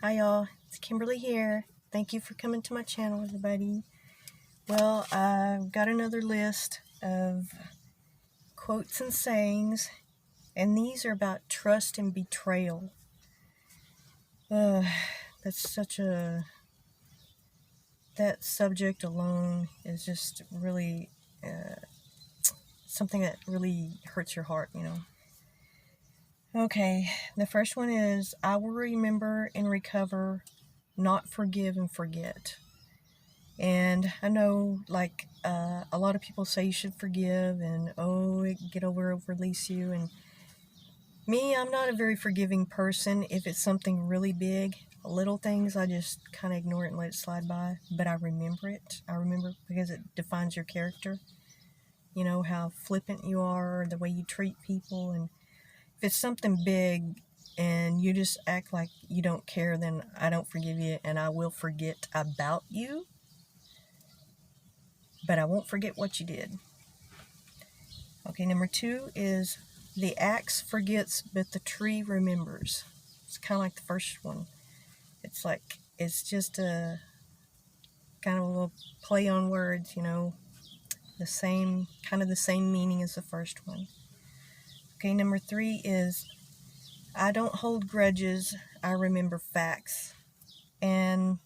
Hi y'all, it's Kimberly here. Thank you for coming to my channel, everybody. Well, I've got another list of quotes and sayings, and these are about trust and betrayal. That's such a... that subject alone is just really something that really hurts your heart, you know. Okay, the first one is, I will remember and recover, not forgive and forget. And I know, like, a lot of people say you should forgive and, get over it, release you. And me, I'm not a very forgiving person. If it's something really big, little things, I just kind of ignore it and let it slide by. But I remember it. I remember because it defines your character. You know, how flippant you are, the way you treat people. And if it's something big and you just act like you don't care, then I don't forgive you and I will forget about you. But I won't forget what you did. Okay, number 2 is, the axe forgets, but the tree remembers. It's kind of like the first one. It's just a kind of a little play on words, you know, the same meaning as the first one. Okay, number 3 is, I don't hold grudges, I remember facts. And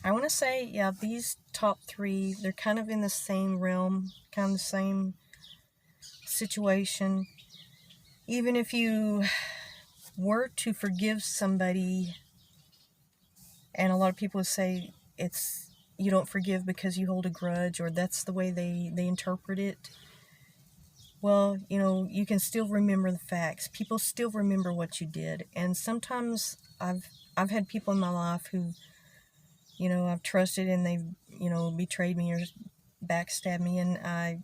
I want to say, yeah, these top 3, they're kind of in the same realm, kind of the same situation. Even if you were to forgive somebody, and a lot of people would say you don't forgive because you hold a grudge, or that's the way they interpret it. Well, you know, you can still remember the facts. People still remember what you did. And sometimes I've had people in my life who, you know, I've trusted and they've, you know, betrayed me or backstabbed me, and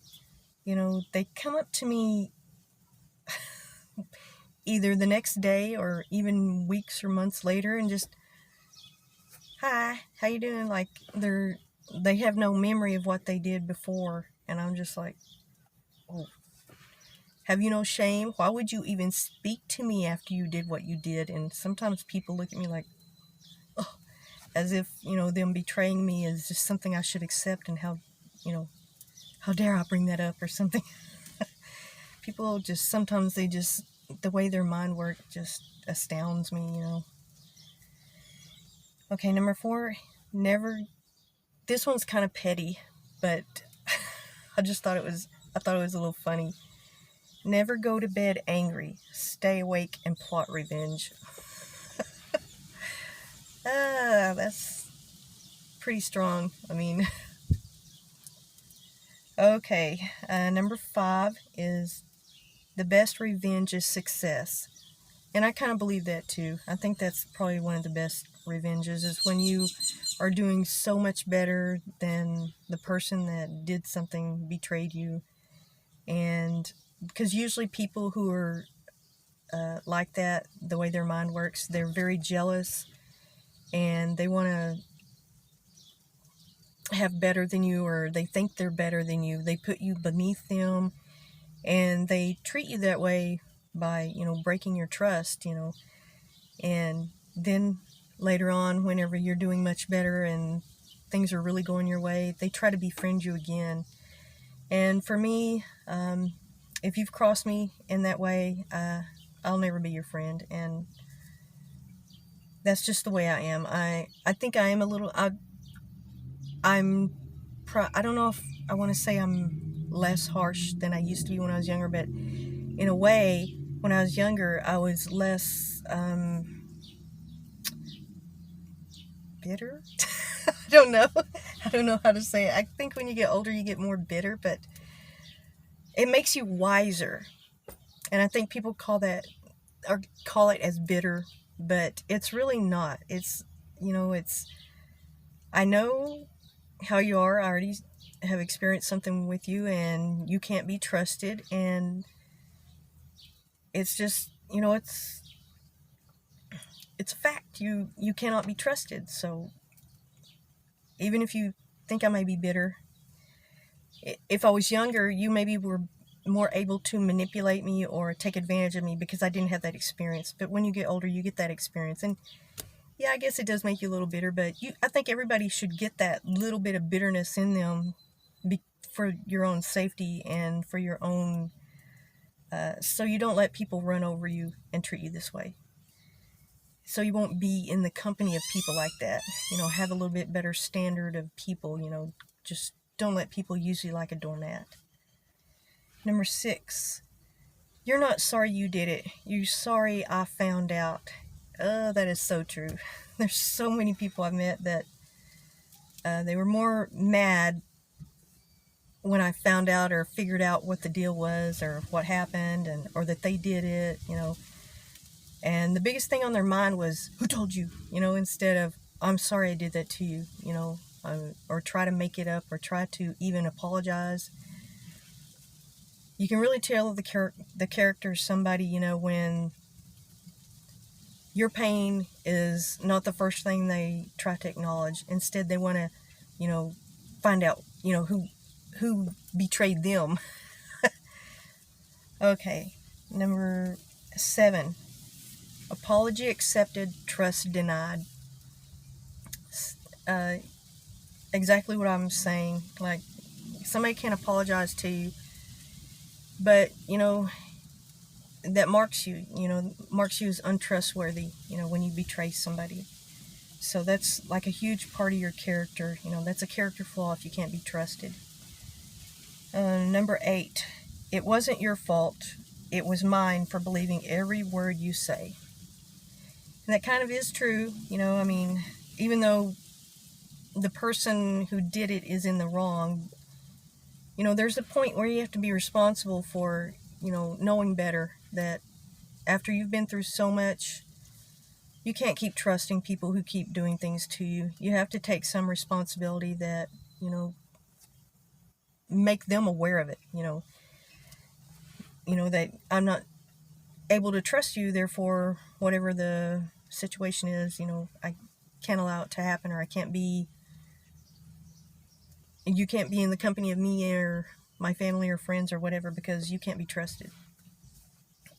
they come up to me either the next day or even weeks or months later and just, hi, how you doing? Like, they have no memory of what they did before. And I'm just like, oh, have you no shame? Why would you even speak to me after you did what you did? And sometimes people look at me like, oh, as if, you know, them betraying me is just something I should accept, and how dare I bring that up or something. People just, sometimes the way their mind works just astounds me, you know. Okay, number 4, this one's kind of petty, but I thought it was a little funny. Never go to bed angry. Stay awake and plot revenge. That's pretty strong. I mean, okay. Number 5 is, the best revenge is success. And I kind of believe that too. I think that's probably one of the best revenges, is when you are doing so much better than the person that did something, betrayed you. And because usually people who are like that, the way their mind works, they're very jealous and they want to have better than you, or they think they're better than you. They put you beneath them, and they treat you that way by, you know, breaking your trust, you know. And then later on, whenever you're doing much better and things are really going your way, they try to befriend you again. And for me, if you've crossed me in that way, I'll never be your friend. And that's just the way I am. I think I am a little, I don't know if I want to say I'm less harsh than I used to be when I was younger, but in a way, when I was younger, I was less bitter. I don't know how to say it. I think when you get older, you get more bitter, but it makes you wiser. And I think people call it as bitter, but it's really not. It's, you know, I know how you are. I already have experienced something with you, and you can't be trusted. And it's just, you know, it's a fact. You cannot be trusted. So even if you think I may be bitter, if I was younger, you maybe were more able to manipulate me or take advantage of me because I didn't have that experience. But when you get older, you get that experience. And yeah, I guess it does make you a little bitter, but I think everybody should get that little bit of bitterness in them for your own safety and for your own, so you don't let people run over you and treat you this way. So you won't be in the company of people like that. Have a little bit better standard of people, just don't let people use you like a doormat. Number 6, you're not sorry you did it. You're sorry I found out. Oh, that is so true. There's so many people I've met that they were more mad when I found out or figured out what the deal was or what happened or that they did it, And the biggest thing on their mind was, who told you? Instead of, I'm sorry I did that to you, or try to make it up or try to even apologize. You can really tell the character of somebody, when your pain is not the first thing they try to acknowledge. Instead, they want to, find out, who betrayed them. Okay, number 7. Apology accepted, trust denied. Exactly what I'm saying. Like, somebody can apologize to you, but, that marks you as untrustworthy, when you betray somebody. So that's like a huge part of your character. That's a character flaw if you can't be trusted. Number 8, it wasn't your fault. It was mine for believing every word you say. And that kind of is true. Even though the person who did it is in the wrong, there's a point where you have to be responsible for, knowing better that after you've been through so much, you can't keep trusting people who keep doing things to you. You have to take some responsibility that, make them aware of it, that I'm not able to trust you, therefore, whatever the situation is, I can't allow it to happen, or you can't be in the company of me or my family or friends or whatever because you can't be trusted.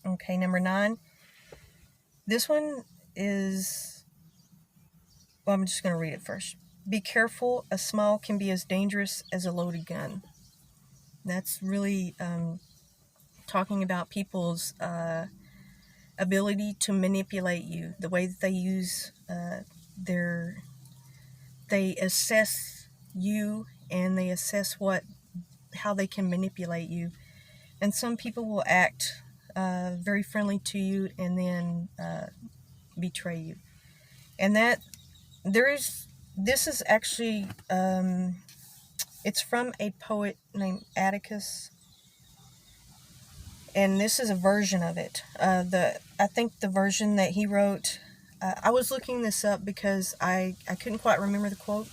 Okay, number 9. This one is, well, I'm just going to read it first. Be careful, a smile can be as dangerous as a loaded gun. That's really talking about people's ability to manipulate you, the way that they use they assess you and they assess how they can manipulate you. And some people will act very friendly to you and then betray you. And this is actually, it's from a poet named Atticus. And this is a version of it. I think the version that he wrote, I was looking this up because I couldn't quite remember the quote.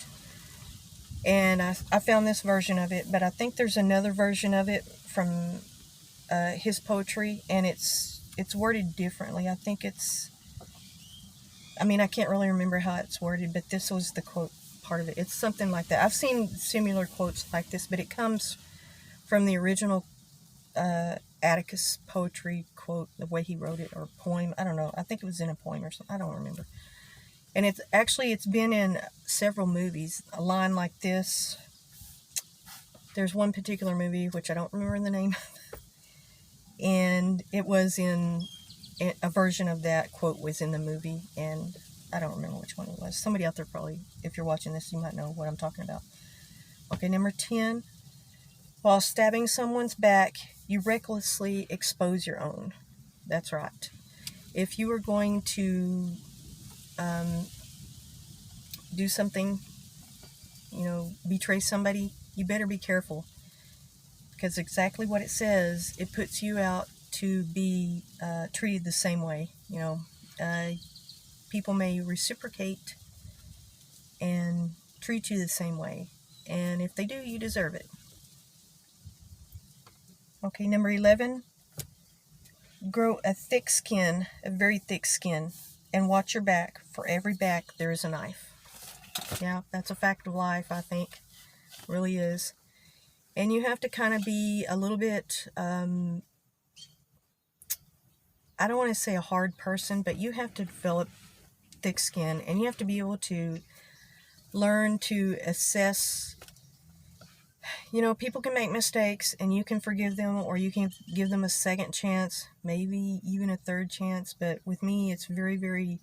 And I found this version of it, but I think there's another version of it from his poetry, and it's worded differently. I think I can't really remember how it's worded, but this was the quote part of it. It's something like that. I've seen similar quotes like this, but it comes from the original Atticus poetry quote, the way he wrote it, or poem. I don't know. I think it was in a poem or something. I don't remember. And it's been in several movies. A line like this. There's one particular movie, which I don't remember the name, and it was in a version of that quote was in the movie, and I don't remember which one it was. Somebody out there probably, if you're watching this, you might know what I'm talking about. Okay, number 10. While stabbing someone's back, you recklessly expose your own. That's right. If you are going to do something, betray somebody, you better be careful. Because exactly what it says, it puts you out to be treated the same way. People may reciprocate and treat you the same way. And if they do, you deserve it. Okay, number 11. Grow a very thick skin, and watch your back. For every back, there is a knife. Yeah, that's a fact of life, I think. It really is. And you have to kind of be a little bit, I don't want to say a hard person, but you have to develop thick skin, and you have to be able to learn to assess. People can make mistakes, and you can forgive them, or you can give them a second chance, maybe even a third chance. But with me, it's very, very,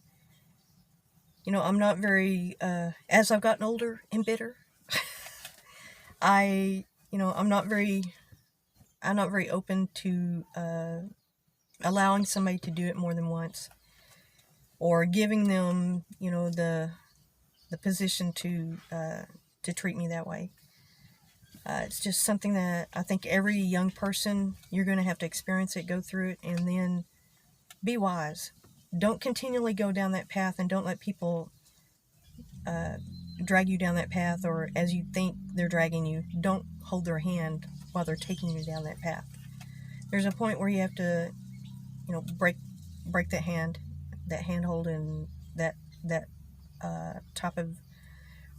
I'm not very, as I've gotten older and bitter, I, I'm not very open to allowing somebody to do it more than once, or giving them, the position to treat me that way. It's just something that I think every young person, you're going to have to experience it, go through it, and then be wise. Don't continually go down that path, and don't let people drag you down that path, or as you think they're dragging you. Don't hold their hand while they're taking you down that path. There's a point where you have to, break that handhold, and that type of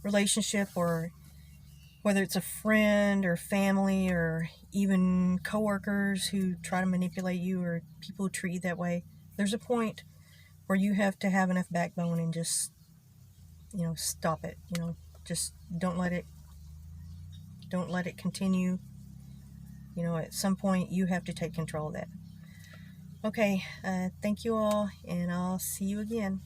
relationship, or whether it's a friend or family or even coworkers who try to manipulate you, or people who treat you that way. There's a point where you have to have enough backbone and just, stop it. Just don't let it continue. At some point you have to take control of that. Okay, thank you all, and I'll see you again.